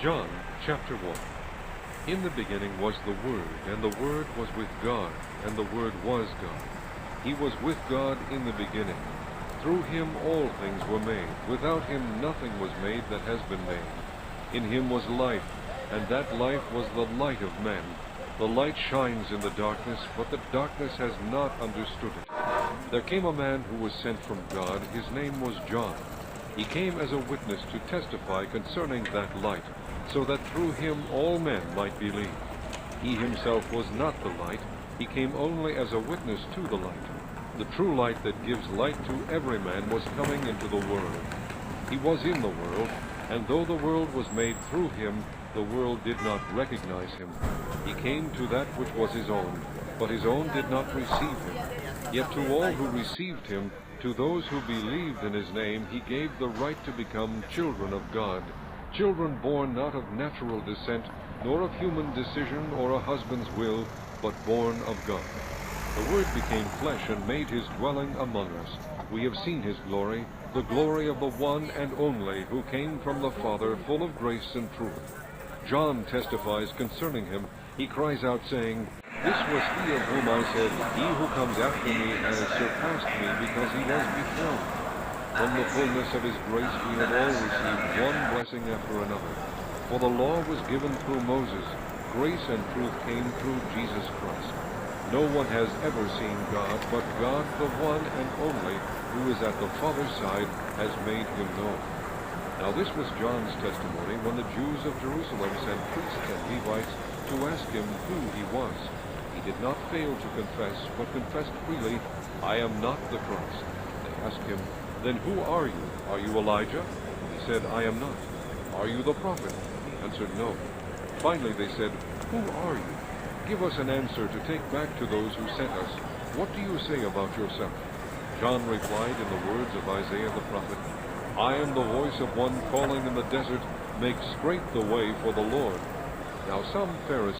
John chapter 1. In the beginning was the Word, and the Word was with God, and the Word was God. He was with God in the beginning. Through him all things were made. Without him nothing was made that has been made. In him was life, and that life was the light of men. The light shines in the darkness, but the darkness has not understood it. There came a man who was sent from God. His name was John. He came as a witness to testify concerning that light, so that through him all men might believe. He himself was not the light. He came only as a witness to the light. The true light that gives light to every man was coming into the world. He was in the world, and though the world was made through him, the world did not recognize him. He came to that which was his own, but his own did not receive him. Yet to all who received him, to those who believed in his name, he gave the right to become children of God, children born not of natural descent, nor of human decision or a husband's will, but born of God. The Word became flesh and made his dwelling among us. We have seen his glory, the glory of the one and only, who came from the Father, full of grace and truth. John testifies concerning him. He cries out, saying, "This was he of whom I said, He who comes after me has surpassed me, because he was before me." From the fullness of his grace we have all received one blessing after another. For the law was given through Moses. Grace and truth came through Jesus Christ. No one has ever seen God, but God, the one and only, who is at the Father's side, has made him known. Now this was John's testimony when the Jews of Jerusalem sent priests and Levites to ask him who he was. He did not fail to confess, but confessed freely, "I am not the Christ." They asked him, "Then who are you? Are you Elijah?" He said, "I am not." "Are you the prophet?" He answered, "No." Finally they said, "Who are you? Give us an answer to take back to those who sent us. What do you say about yourself?" John replied in the words of Isaiah the prophet, "I am the voice of one calling in the desert, make straight the way for the Lord." Now some Pharisees